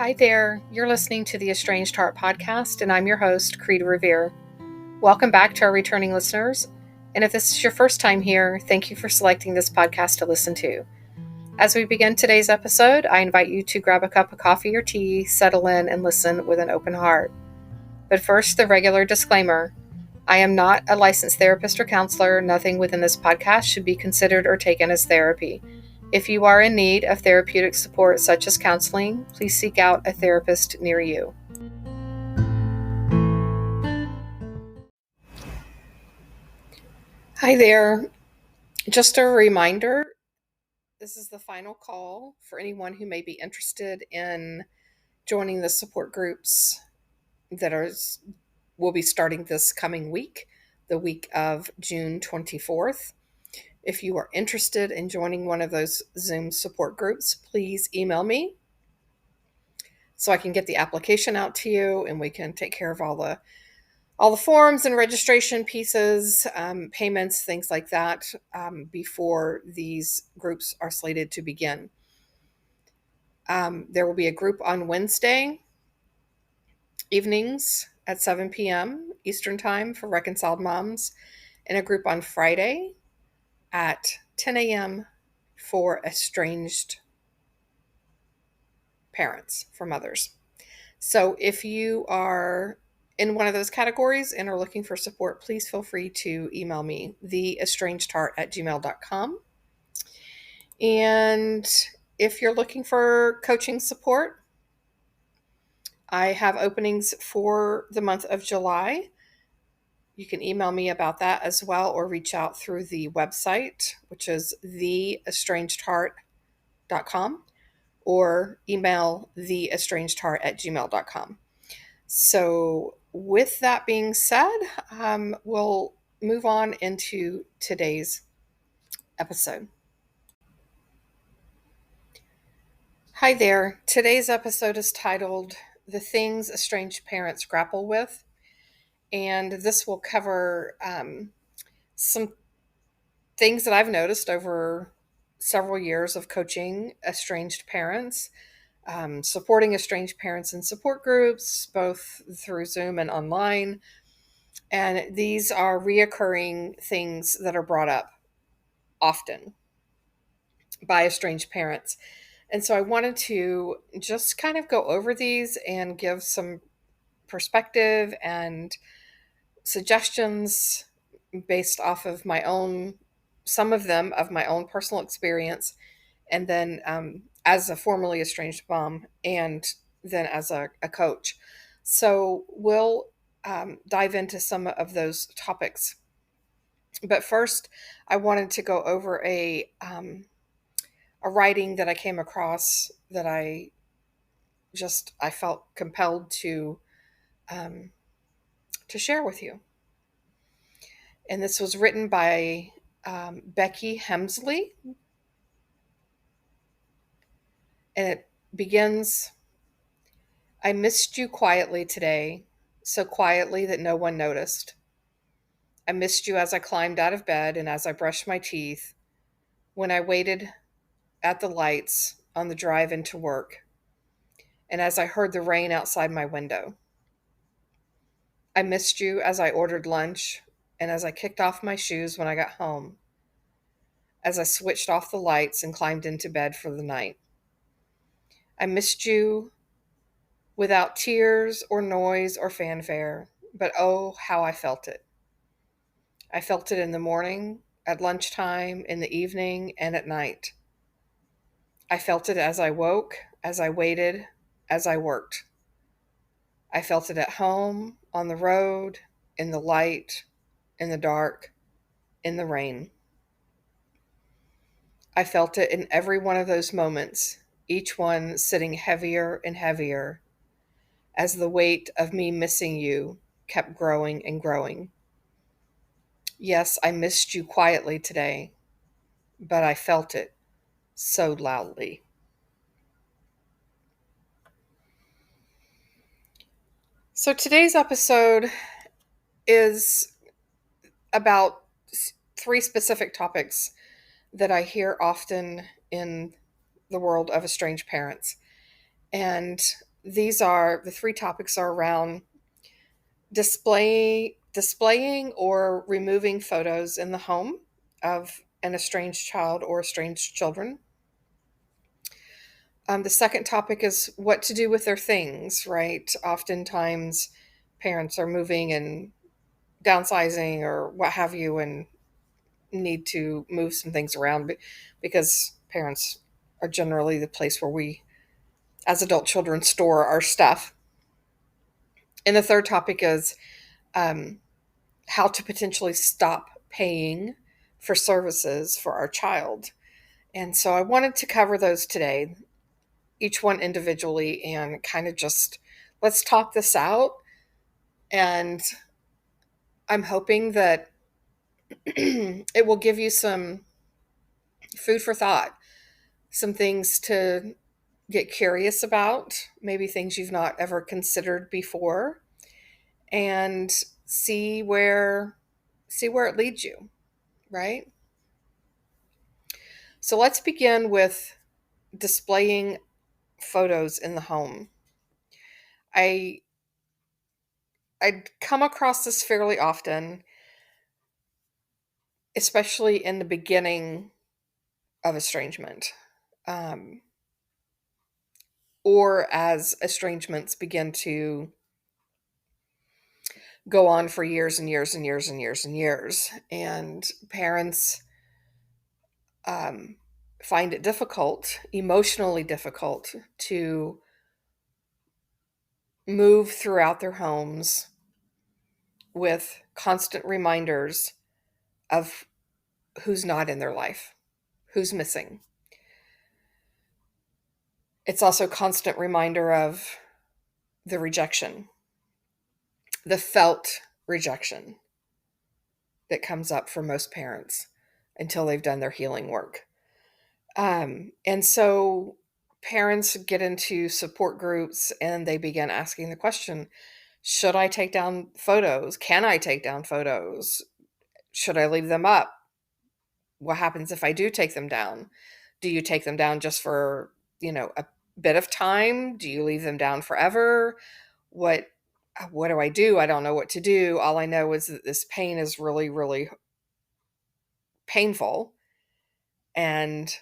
Hi there, you're listening to the Estranged Heart podcast, and I'm your host, Kreed Revere. Welcome back to our returning listeners, and if this is your first time here, thank you for selecting this podcast to listen to. As we begin today's episode, I invite you to grab a cup of coffee or tea, settle in, and listen with an open heart. But first, the regular disclaimer. I am not a licensed therapist or counselor. Nothing within this podcast should be considered or taken as therapy. If you are in need of therapeutic support such as counseling, please seek out a therapist near you. Hi there. Just a reminder, this is the final call for anyone who may be interested in joining the support groups that will be starting this coming week, the week of June 24th. If you are interested in joining one of those Zoom support groups, please email me so I can get the application out to you and we can take care of all the forms and registration pieces, payments, things like that, before these groups are slated to begin. There will be a group on Wednesday evenings at 7 p.m. Eastern Time for Reconciled Moms, and a group on Friday at 10 a.m. for estranged parents, for mothers. So if you are in one of those categories and are looking for support, please feel free to email me, theestrangedheart@gmail.com. And if you're looking for coaching support, I have openings for the month of July. You can email me about that as well, or reach out through the website, which is theestrangedheart.com, or email theestrangedheart@gmail.com. So with that being said, we'll move on into today's episode. Hi there. Today's episode is titled The Things Estranged Parents Grapple With. And this will cover some things that I've noticed over several years of coaching estranged parents, supporting estranged parents in support groups, both through Zoom and online. And these are reoccurring things that are brought up often by estranged parents. And so I wanted to just kind of go over these and give some perspective and suggestions based off of some of them of my own personal experience, and then as a formerly estranged mom, and then as a coach. So we'll dive into some of those topics. But first, I wanted to go over a writing that I came across that I felt compelled to share with you. And this was written by Becky Hemsley, and it begins, "I missed you quietly today, so quietly that no one noticed. I missed you as I climbed out of bed and as I brushed my teeth, when I waited at the lights on the drive into work, and as I heard the rain outside my window. I missed you as I ordered lunch and as I kicked off my shoes when I got home, as I switched off the lights and climbed into bed for the night. I missed you without tears or noise or fanfare, but oh, how I felt it. I felt it in the morning, at lunchtime, in the evening, and at night. I felt it as I woke, as I waited, as I worked. I felt it at home, on the road, in the light, in the dark, in the rain. I felt it in every one of those moments, each one sitting heavier and heavier as the weight of me missing you kept growing and growing. Yes, I missed you quietly today, but I felt it so loudly." So today's episode is about three specific topics that I hear often in the world of estranged parents. And The three topics are around displaying or removing photos in the home of an estranged child or estranged children. The second topic is what to do with their things, right? Oftentimes, parents are moving and downsizing or what have you, and need to move some things around because parents are generally the place where we, as adult children, store our stuff. And the third topic is um, how to potentially stop paying for services for our child. And so I wanted to cover those today, each one individually, and kind of just let's talk this out. And I'm hoping that it will give you some food for thought, some things to get curious about, maybe things you've not ever considered before, and see where it leads you, right? So let's begin with displaying photos in the home. I I come across this fairly often, especially in the beginning of estrangement, um, or as estrangements begin to go on for years and years and years and years and years, and parents um, find it difficult, emotionally difficult, to move throughout their homes with constant reminders of who's not in their life, who's missing. It's also a constant reminder of the rejection, the felt rejection that comes up for most parents until they've done their healing work. And so parents get into support groups and they begin asking the question, should I take down photos? Can I take down photos? Should I leave them up? What happens if I do take them down? Do you take them down just for, a bit of time? Do you leave them down forever? What what do I do? I don't know what to do. All I know is that this pain is really, really painful. And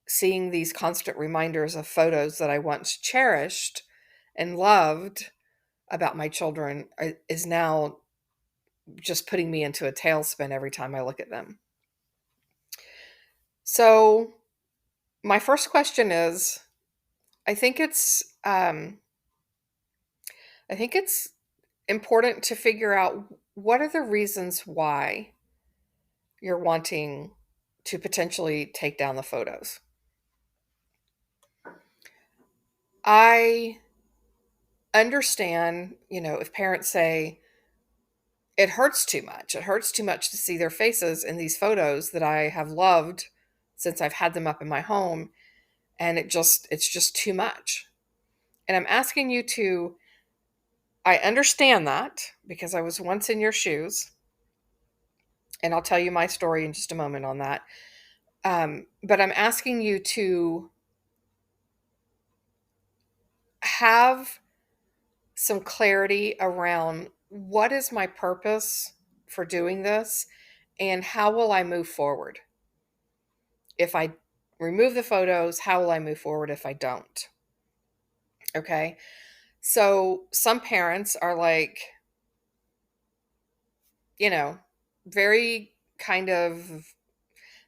seeing these constant reminders of photos that I once cherished and loved about my children is now just putting me into a tailspin every time I look at them. So, my first question is, I think it's um, I think it's important to figure out what are the reasons why you're wanting to potentially take down the photos. I understand, if parents say it hurts too much. It hurts too much to see their faces in these photos that I have loved since I've had them up in my home, and it's just too much. And I'm asking you to I understand that because I was once in your shoes, and I'll tell you my story in just a moment on that. But I'm asking you to have some clarity around what is my purpose for doing this and how will I move forward? If I remove the photos, how will I move forward if I don't? Okay. So some parents are like, you know, very kind of,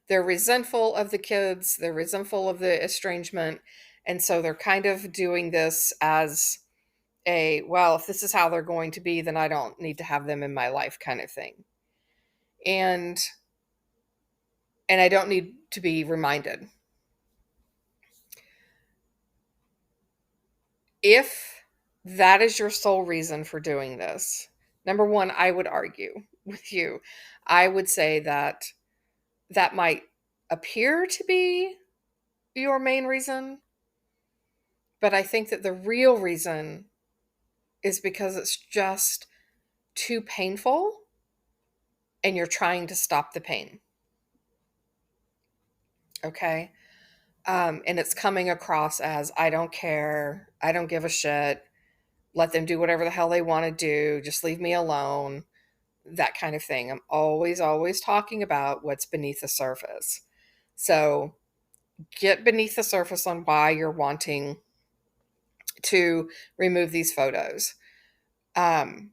they're resentful of the kids, they're resentful of the estrangement. And so they're kind of doing this as well, if this is how they're going to be, then I don't need to have them in my life kind of thing. And I don't need to be reminded. If that is your sole reason for doing this, number one, I would argue with you. I would say that that might appear to be your main reason, but I think that the real reason is because it's just too painful and you're trying to stop the pain. Okay. And it's coming across as I don't care. I don't give a shit. Let them do whatever the hell they want to do. Just leave me alone. That kind of thing. I'm always, always talking about what's beneath the surface. So get beneath the surface on why you're wanting to remove these photos. Um,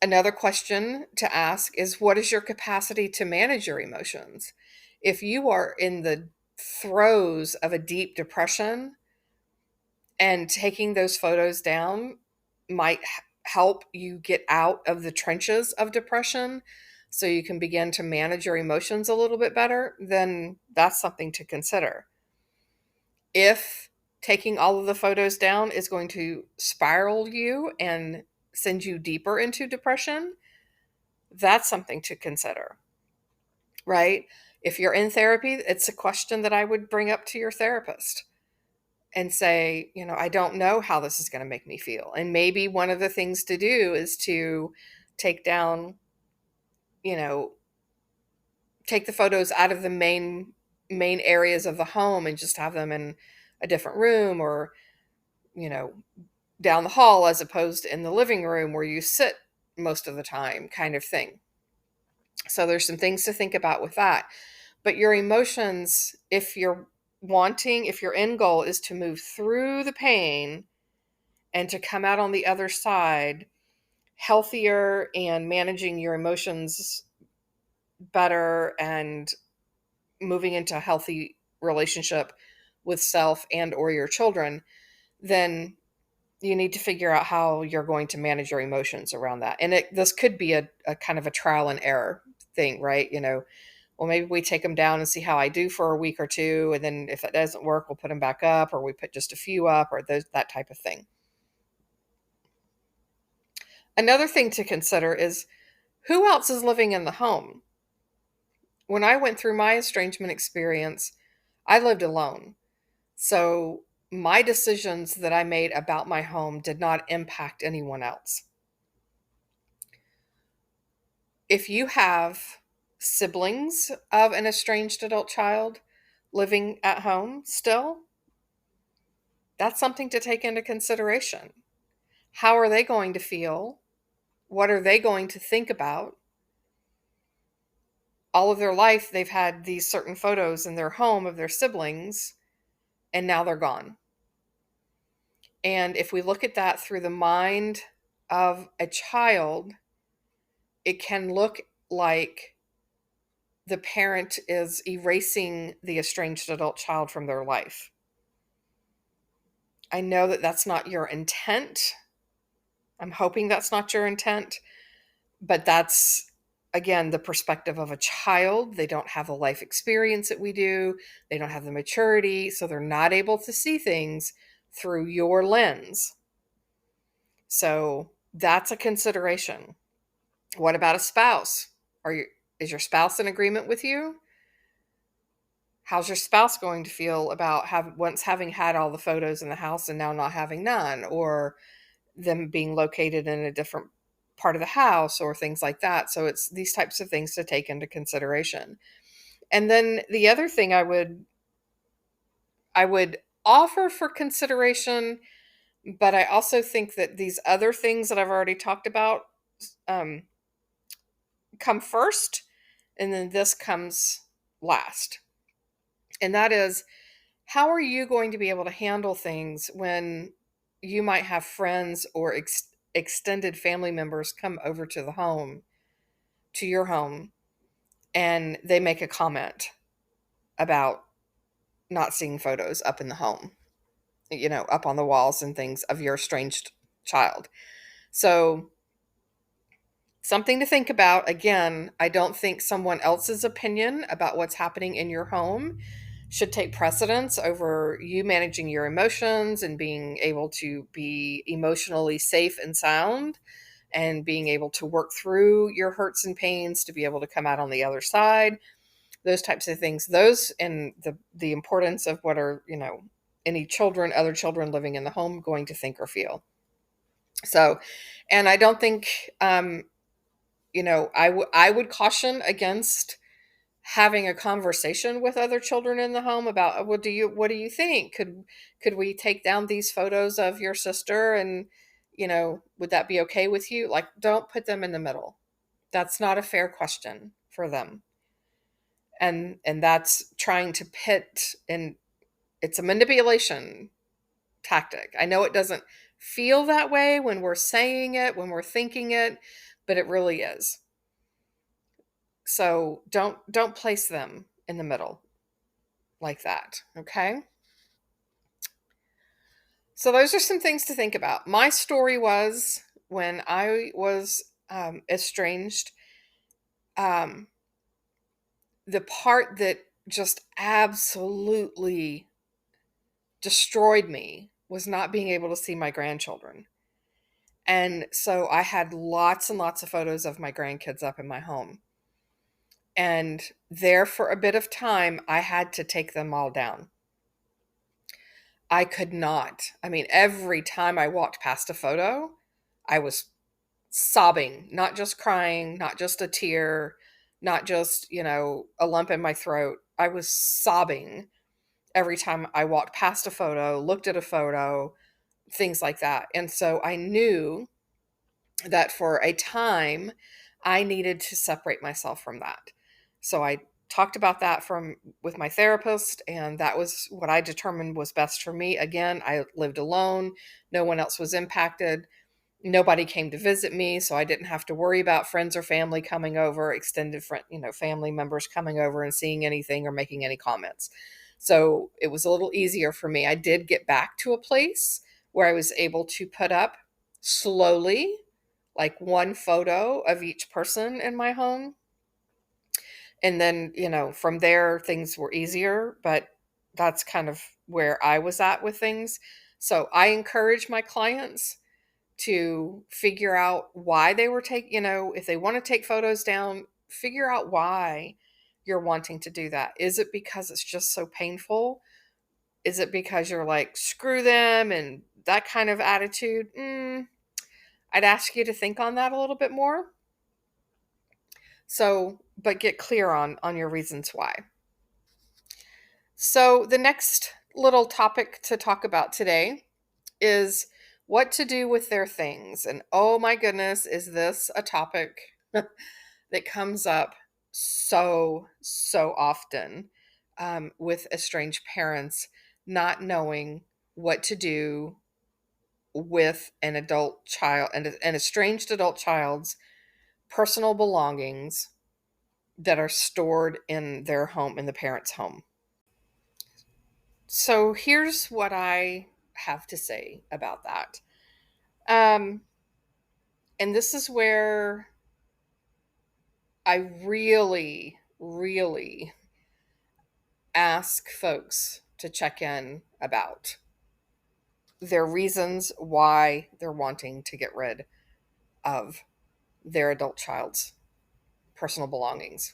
Another question to ask is, what is your capacity to manage your emotions? If you are in the throes of a deep depression, and taking those photos down might help you get out of the trenches of depression so you can begin to manage your emotions a little bit better, then that's something to consider. If taking all of the photos down is going to spiral you and send you deeper into depression, that's something to consider, right? If you're in therapy, it's a question that I would bring up to your therapist and say, I don't know how this is going to make me feel. And maybe one of the things to do is to take down, you know, take the photos out of the main areas of the home and just have them in a different room, or, you know, down the hall as opposed to in the living room where you sit most of the time, kind of thing. So there's some things to think about with that. But your emotions, if your end goal is to move through the pain and to come out on the other side healthier and managing your emotions better and moving into a healthy relationship with self and or your children, then you need to figure out how you're going to manage your emotions around that. And this could be a kind of a trial and error thing, right? Well, maybe we take them down and see how I do for a week or two, and then if it doesn't work, we'll put them back up, or we put just a few up, or that type of thing. Another thing to consider is, who else is living in the home? When I went through my estrangement experience, I lived alone. So my decisions that I made about my home did not impact anyone else. If you have siblings of an estranged adult child living at home still, that's something to take into consideration. How are they going to feel? What are they going to think about? All of their life, they've had these certain photos in their home of their siblings, and now they're gone. And if we look at that through the mind of a child, it can look like the parent is erasing the estranged adult child from their life. I know that that's not your intent. I'm hoping that's not your intent, but that's, again, the perspective of a child. They don't have the life experience that we do. They don't have the maturity, so they're not able to see things through your lens. So that's a consideration. What about a spouse? Is your spouse in agreement with you? How's your spouse going to feel about once having had all the photos in the house and now not having none, or them being located in a different part of the house, or things like that? So it's these types of things to take into consideration. And then the other thing I would offer for consideration, but I also think that these other things that I've already talked about um, come first, and then this comes last. And that is, how are you going to be able to handle things when you might have friends or extended family members come over to your home, and they make a comment about not seeing photos up in the home, up on the walls and things of your estranged child? So, something to think about. Again, I don't think someone else's opinion about what's happening in your home should take precedence over you managing your emotions and being able to be emotionally safe and sound, and being able to work through your hurts and pains to be able to come out on the other side. Those types of things. Those, and the importance of what are, any other children living in the home going to think or feel. So, and I don't think, I would caution against having a conversation with other children in the home about, well, what do you think? Could we take down these photos of your sister, and would that be okay with you? Like, don't put them in the middle. That's not a fair question for them. And that's trying to pit, and it's a manipulation tactic. I know it doesn't feel that way when we're saying it, when we're thinking it, but it really is. So don't place them in the middle like that, okay? So those are some things to think about. My story was when I was estranged. Um, the part that just absolutely destroyed me was not being able to see my grandchildren. And so I had lots and lots of photos of my grandkids up in my home. And there for a bit of time, I had to take them all down. I could not. I mean, every time I walked past a photo, I was sobbing, not just crying, not just a tear, not just, a lump in my throat. I was sobbing every time I walked past a photo, looked at a photo, things like that. And so I knew that for a time I needed to separate myself from that. So I talked about that from with my therapist, and that was what I determined was best for me. Again, I lived alone, no one else was impacted. Nobody came to visit me, so I didn't have to worry about friends or family coming over, extended friend, family members coming over and seeing anything or making any comments. So it was a little easier for me. I did get back to a place where I was able to put up slowly, like one photo of each person in my home. And then, from there, things were easier, but that's kind of where I was at with things. So I encourage my clients to figure out why they were if they want to take photos down, figure out why you're wanting to do that. Is it because it's just so painful? Is it because you're like, screw them and that kind of attitude? I'd ask you to think on that a little bit more. So, but get clear on your reasons why. So, the next little topic to talk about today is what to do with their things. And oh my goodness, is this a topic that comes up so often with estranged parents not knowing what to do with an adult child and an estranged adult child's personal belongings that are stored in their home, in the parent's home. So here's what I have to say about that. Um, and this is where I really ask folks to check in about their reasons why they're wanting to get rid of their adult child's personal belongings.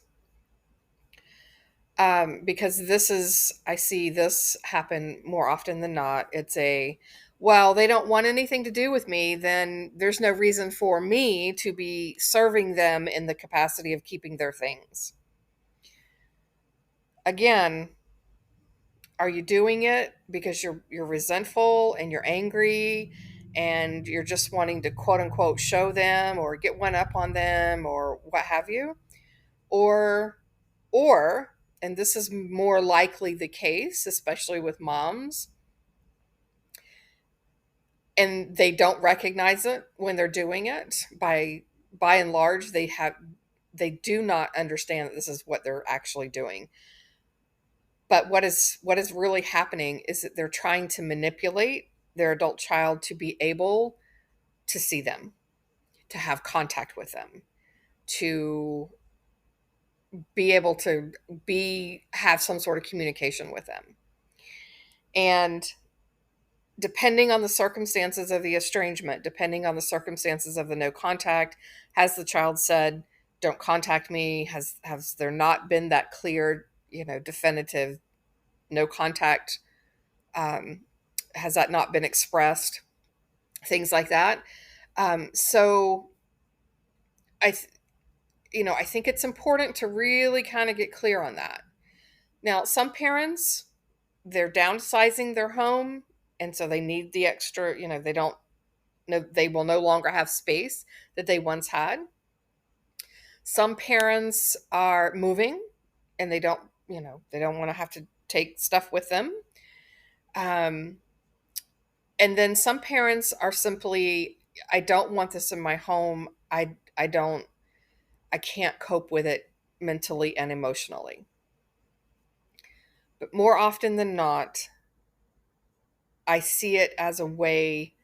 Because I see this happen more often than not. It's well, they don't want anything to do with me, then there's no reason for me to be serving them in the capacity of keeping their things. Again, are you doing it because you're resentful and you're angry and you're just wanting to quote unquote show them or get one up on them or what have you? Or or and this is more likely the case, especially with moms, and they don't recognize it when they're doing it. By and large, they do not understand that this is what they're actually doing. But what is really happening is that they're trying to manipulate their adult child to be able to see them, to have contact with them, to be able to be have some sort of communication with them. And depending on the circumstances of the estrangement, depending on the circumstances of the no contact, has the child said, "Don't contact me"? Has there not been that clear, definitive no contact? Um, has that not been expressed? Things like that. So I I think it's important to really kind of get clear on that. Now, some parents, they're downsizing their home, and so they need the extra, they don't know, they will no longer have space that they once had. Some parents are moving and they don't want to have to take stuff with them. Um, and then some parents are simply, I don't want this in my home. I can't cope with it mentally and emotionally. But more often than not, I see it as a way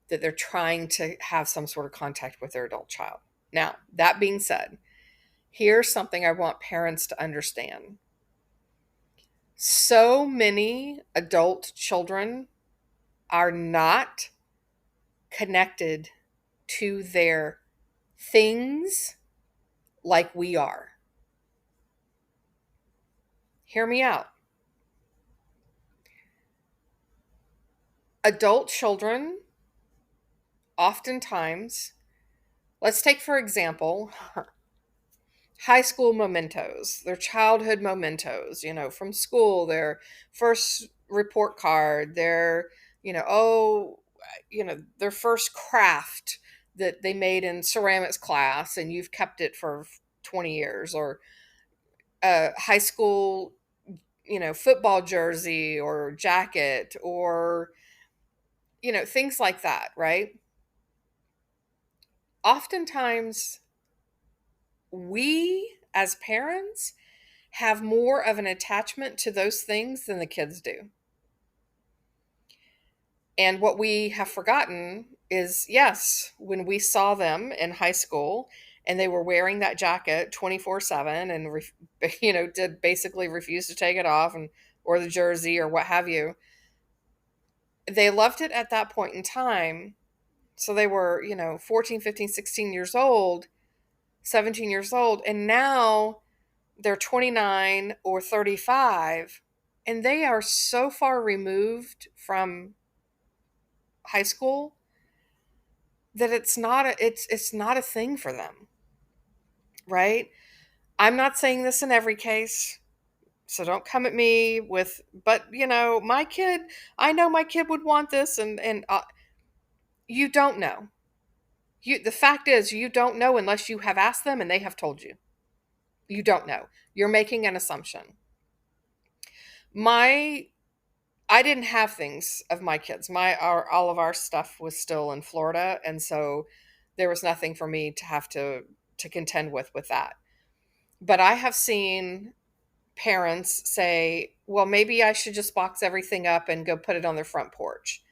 that they're trying to have some sort of contact with their adult child. Now, that being said, here's something I want parents to understand. So many adult children are not connected to their things like we are. Hear me out. Adult children, oftentimes, let's take for example, high school mementos, their childhood mementos, from school, their first report card, their first craft that they made in ceramics class and you've kept it for 20 years, or a high school, football jersey or jacket, or, things like that, right? Oftentimes, we as parents have more of an attachment to those things than the kids do. And what we have forgotten is, yes, when we saw them in high school and they were wearing that jacket 24/7 and did basically refuse to take it off, and or the jersey or what have you. They loved it at that point in time. So they were, 14, 15, 16 years old, 17 years old, and now they're 29 or 35, and they are so far removed from high school that it's not a thing for them, right? I'm not saying this in every case, so don't come at me with, but my kid, I know my kid would want this, and you don't know. The fact is, you don't know unless you have asked them and they have told you. You don't know. You're making an assumption. My I didn't have things of my kids. All of our stuff was still in Florida, and so there was nothing for me to have to contend with that. But I have seen parents say, "Well, maybe I should just box everything up and go put it on their front porch.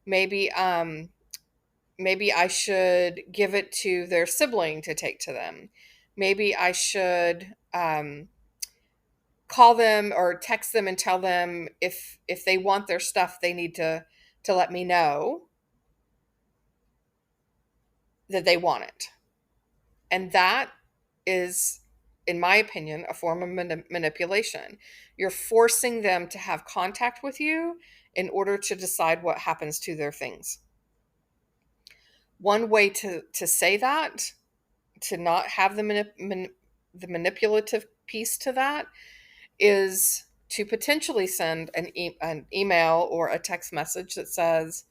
Maybe I should give it to their sibling to take to them. Maybe I should call them or text them and tell them if they want their stuff, they need to let me know that they want it." And that is, in my opinion, a form of manipulation. You're forcing them to have contact with you in order to decide what happens to their things. One way to say that, to not have the manipulative piece to that, is to potentially send an email or a text message that says,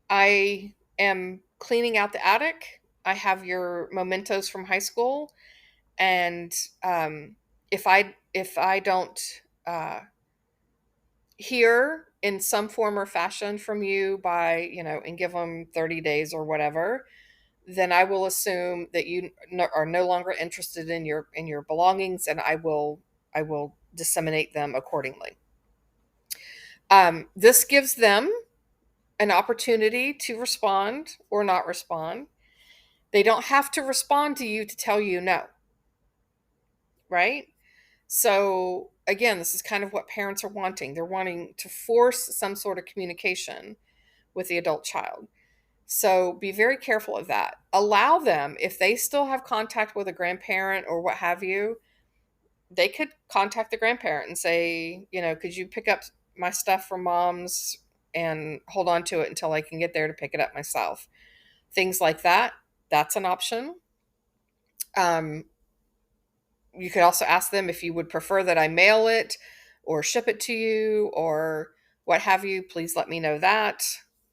"I am cleaning out the attic. I have your mementos from high school, and if I don't uh, hear in some form or fashion from you by, and give them 30 days or whatever, then I will assume that you are no longer interested in your belongings, and I will disseminate them accordingly." This gives them an opportunity to respond or not respond. They don't have to respond to you to tell you no, right? So again, this is kind of what parents are wanting. They're wanting to force some sort of communication with the adult child. So be very careful of that. Allow them, if they still have contact with a grandparent or what have you, they could contact the grandparent and say, "Could you pick up my stuff from mom's and hold on to it until I can get there to pick it up myself?" Things like that. That's an option. Um, you could also ask them if you would prefer that I mail it or ship it to you or what have you. Please let me know that.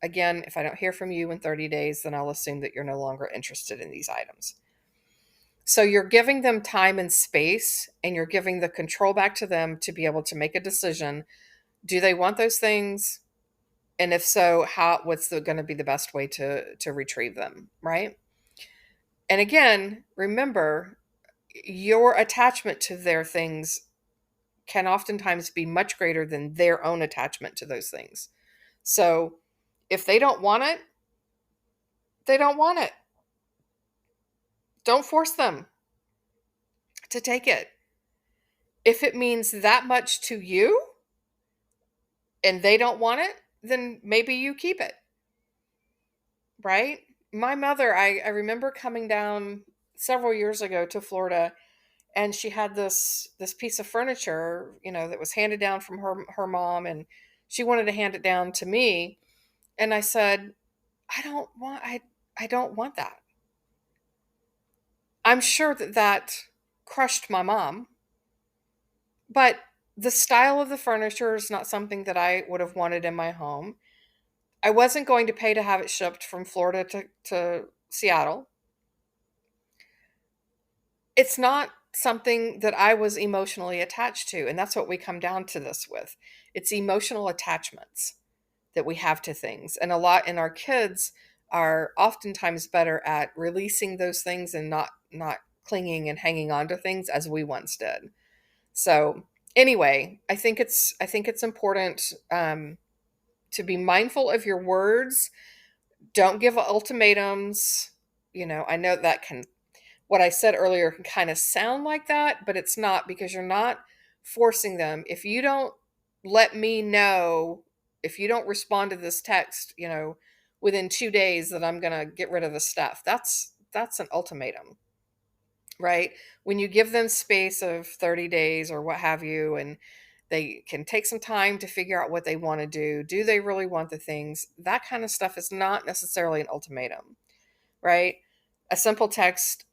Again, if I don't hear from you in 30 days, then I'll assume that you're no longer interested in these items. So you're giving them time and space, and you're giving the control back to them to be able to make a decision. Do they want those things? And if so, what's going to be the best way to retrieve them, right? And again, remember, your attachment to their things can oftentimes be much greater than their own attachment to those things. So if they don't want it, they don't want it. Don't force them to take it. If it means that much to you and they don't want it, then maybe you keep it, right? My mother, I remember coming down several years ago to Florida, and she had this piece of furniture, that was handed down from her mom, and she wanted to hand it down to me. And I said, I don't want that. I'm sure that crushed my mom, but the style of the furniture is not something that I would have wanted in my home. I wasn't going to pay to have it shipped from Florida to Seattle. It's not something that I was emotionally attached to. And that's what we come down to this with. It's emotional attachments that we have to things. And our kids are oftentimes better at releasing those things and not clinging and hanging on to things as we once did. So anyway, I think it's important to be mindful of your words. Don't give ultimatums. I know that can what I said earlier can kind of sound like that, but it's not, because you're not forcing them. If you don't let me know, if you don't respond to this text, within 2 days that I'm going to get rid of the stuff, that's an ultimatum, right? When you give them space of 30 days or what have you, and they can take some time to figure out what they want to do they really want the things? That kind of stuff is not necessarily an ultimatum, right? A simple text: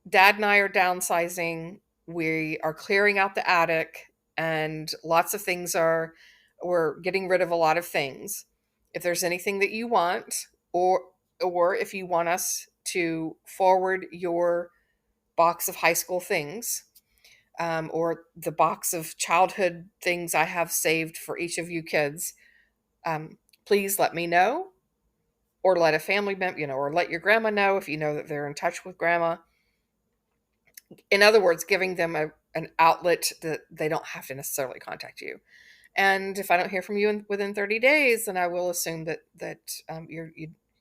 Dad and I are downsizing. We are clearing out the attic, and lots of things we're getting rid of a lot of things. If there's anything that you want, or if you want us to forward your box of high school things, or the box of childhood things I have saved for each of you kids, please let me know, or let a family member, or let your grandma know if you know that they're in touch with grandma. In other words, giving them an outlet that they don't have to necessarily contact you. And if I don't hear from you within 30 days, then I will assume that you're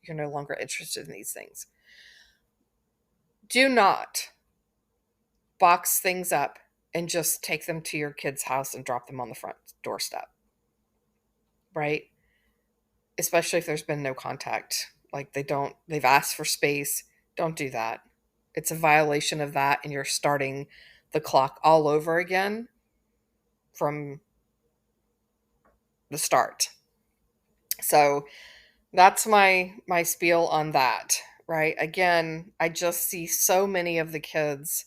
no longer interested in these things. Do not box things up and just take them to your kid's house and drop them on the front doorstep, right? Especially if there's been no contact. Like they've asked for space. Don't do that. It's a violation of that, and you're starting the clock all over again from the start. So that's my spiel on that, right? Again, I just see so many of the kids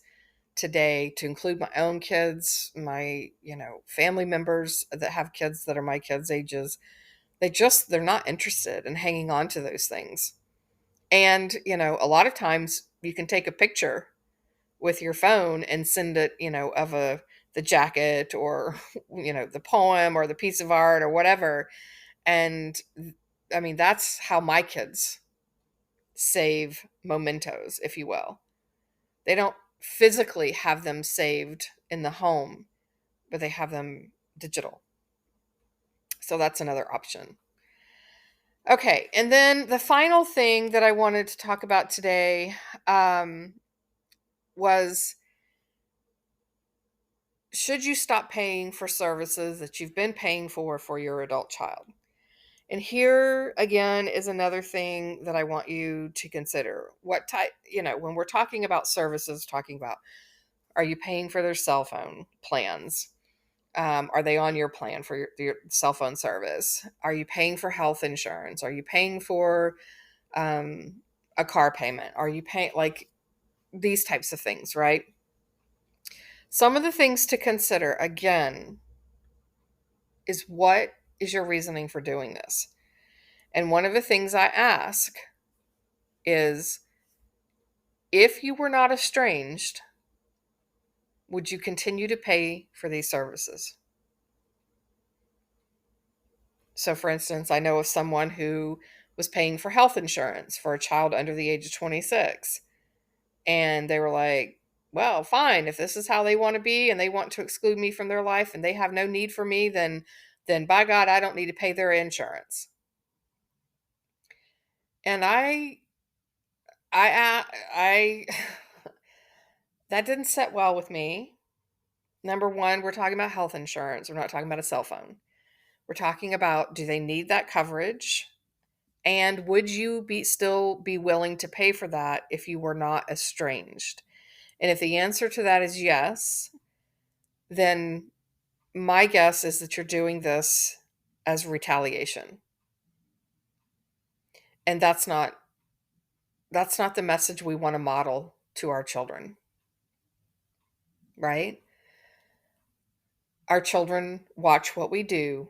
today, to include my own kids, my, family members that have kids that are my kids' ages. They're not interested in hanging on to those things. And, a lot of times you can take a picture with your phone and send it, of the jacket, or, the poem or the piece of art or whatever. And I mean, that's how my kids save mementos, if you will. They don't physically have them saved in the home, but they have them digital. So that's another option. Okay, and then the final thing that I wanted to talk about today was, should you stop paying for services that you've been paying for your adult child? And here again is another thing that I want you to consider. What type, when we're talking about services, talking about, are you paying for their cell phone plans? Are they on your plan for your cell phone service? Are you paying for health insurance? Are you paying for a car payment? Are you paying, like, these types of things, right? Some of the things to consider, again, is what is your reasoning for doing this? And one of the things I ask is, if you were not estranged, would you continue to pay for these services? So, for instance, I know of someone who was paying for health insurance for a child under the age of 26. And they were like, well, fine, if this is how they want to be and they want to exclude me from their life and they have no need for me, then by God, I don't need to pay their insurance. And I that didn't set well with me. Number one, we're talking about health insurance. We're not talking about a cell phone. We're talking about, do they need that coverage? And would you still be willing to pay for that if you were not estranged? And if the answer to that is yes, then my guess is that you're doing this as retaliation. And that's not the message we want to model to our children, right? Our children watch what we do,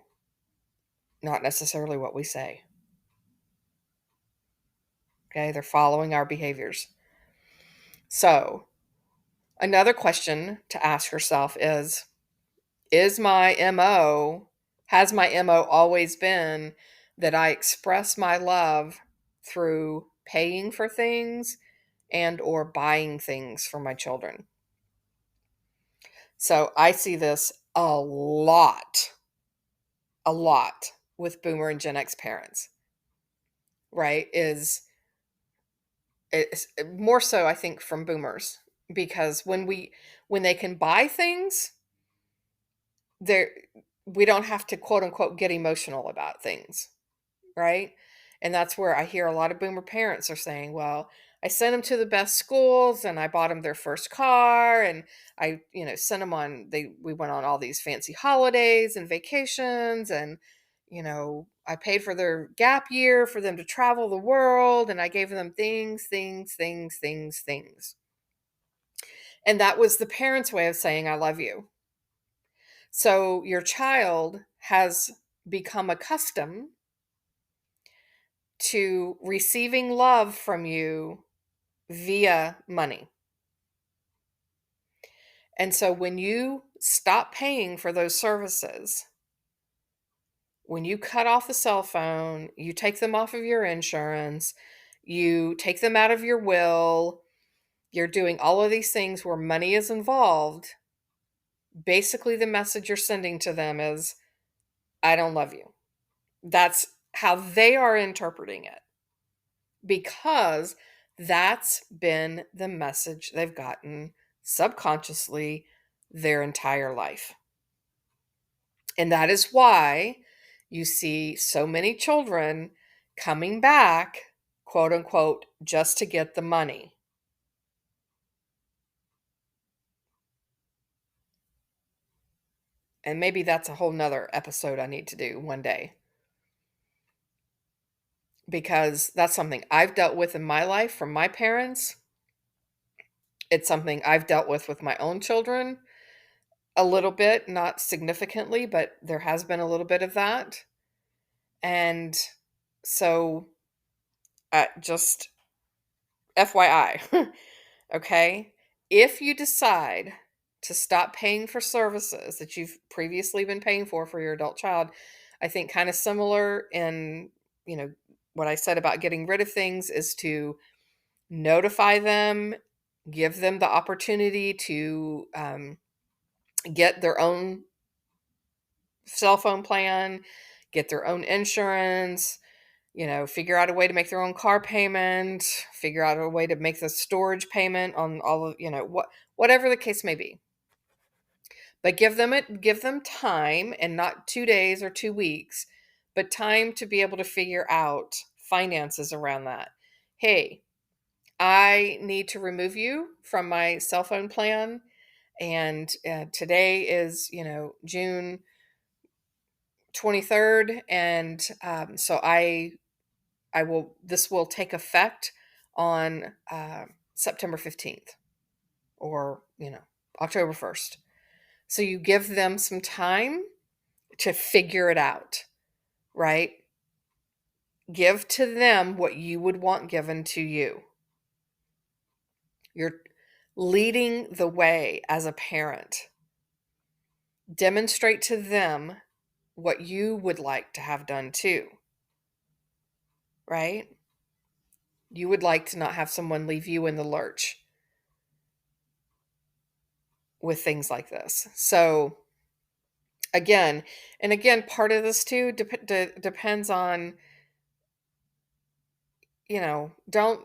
not necessarily what we say. Okay? They're following our behaviors. So, another question to ask yourself is my MO, has my MO always been that I express my love through paying for things and or buying things for my children? So I see this a lot with boomer and Gen X parents, right? It's more so, I think, from boomers, because when they can buy things, they we don't have to quote unquote get emotional about things, right? And that's where I hear a lot of boomer parents are saying, well, I sent them to the best schools and I bought them their first car and I, sent them we went on all these fancy holidays and vacations and, I paid for their gap year for them to travel the world and I gave them things, things, things, things, things. And that was the parents' way of saying, I love you. So your child has become accustomed to receiving love from you via money. And so when you stop paying for those services, when you cut off the cell phone, you take them off of your insurance, you take them out of your will, you're doing all of these things where money is involved. Basically, the message you're sending to them is, I don't love you. That's how they are interpreting it, because that's been the message they've gotten subconsciously their entire life. And that is why you see so many children coming back, quote unquote, just to get the money. And maybe that's a whole nother episode I need to do one day, because that's something I've dealt with in my life from my parents. It's something I've dealt with my own children a little bit, not significantly, but there has been a little bit of that. And so, just FYI, okay? If you decide to stop paying for services that you've previously been paying for your adult child, I think kind of similar in, what I said about getting rid of things is to notify them, give them the opportunity to get their own cell phone plan, get their own insurance, figure out a way to make their own car payment, figure out a way to make the storage payment on all of, whatever the case may be. But give them time, and not 2 days or 2 weeks, but time to be able to figure out finances around that. Hey, I need to remove you from my cell phone plan, and today is, June 23rd, and so this will take effect on September 15th. or, October 1st. So you give them some time to figure it out, right? Give to them what you would want given to you. You're leading the way as a parent. Demonstrate to them what you would like to have done too, right? You would like to not have someone leave you in the lurch with things like this. So again, part of this too depends on, don't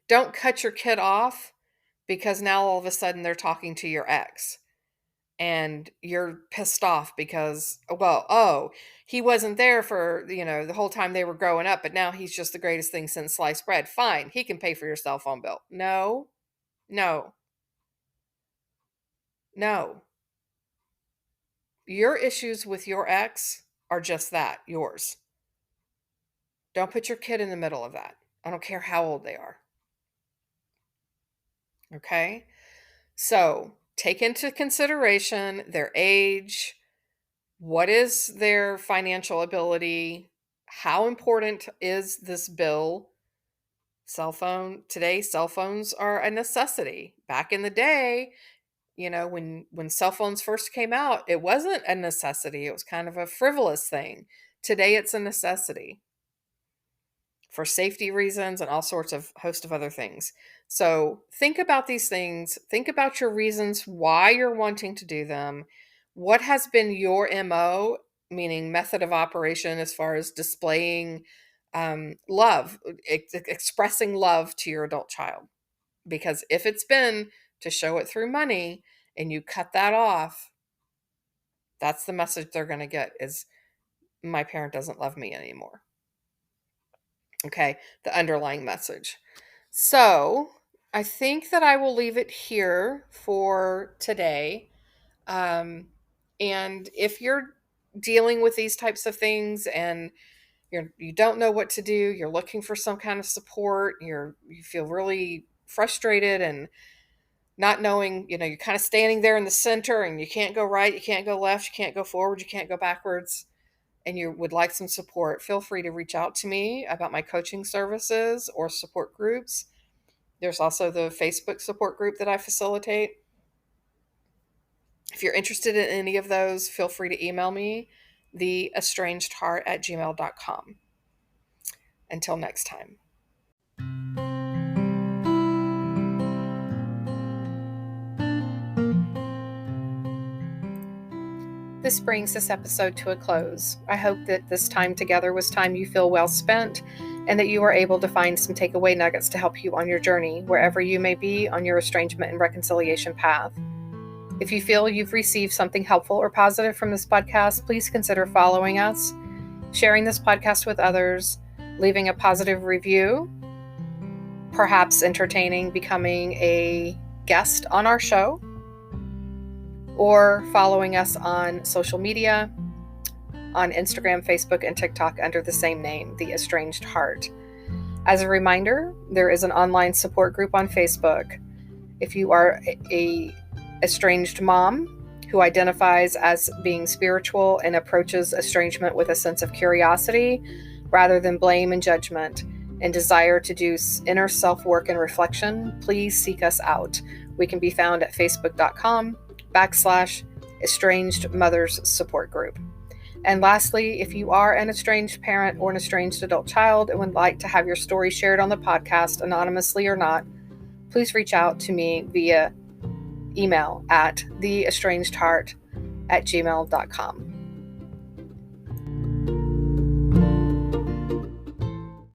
don't cut your kid off because now all of a sudden they're talking to your ex and you're pissed off because, well, oh, he wasn't there for, the whole time they were growing up, but now he's just the greatest thing since sliced bread. Fine, he can pay for your cell phone bill. No, no, no. Your issues with your ex are just that, yours. Don't put your kid in the middle of that. I don't care how old they are. Okay? So take into consideration their age, what is their financial ability, how important is this bill. Today cell phones are a necessity. Back in the day, when cell phones first came out, it wasn't a necessity. It was kind of a frivolous thing. Today it's a necessity for safety reasons and all sorts of host of other things. So think about these things. Think about your reasons why you're wanting to do them. What has been your MO, meaning method of operation, as far as displaying love, expressing love to your adult child? Because if it's been to show it through money and you cut that off, that's the message they're going to get is my parent doesn't love me anymore. Okay, the underlying message. So I think that I will leave it here for today. And if you're dealing with these types of things and you don't know what to do, you're looking for some kind of support, you feel really frustrated and not knowing, you're kind of standing there in the center and you can't go right, you can't go left, you can't go forward, you can't go backwards, and you would like some support, feel free to reach out to me about my coaching services or support groups. There's also the Facebook support group that I facilitate. If you're interested in any of those, feel free to email me, theestrangedheart@gmail.com. Until next time. This brings this episode to a close. I hope that this time together was time you feel well spent and that you are able to find some takeaway nuggets to help you on your journey, wherever you may be on your estrangement and reconciliation path. If you feel you've received something helpful or positive from this podcast, please consider following us, sharing this podcast with others, leaving a positive review, perhaps entertaining becoming a guest on our show, or following us on social media, on Instagram, Facebook, and TikTok under the same name, The Estranged Heart. As a reminder, there is an online support group on Facebook. If you are a estranged mom who identifies as being spiritual and approaches estrangement with a sense of curiosity rather than blame and judgment, and desire to do inner self-work and reflection, please seek us out. We can be found at facebook.com/estranged mothers support group. And lastly, if you are an estranged parent or an estranged adult child and would like to have your story shared on the podcast, anonymously or not, please reach out to me via email at theestrangedheart@gmail.com.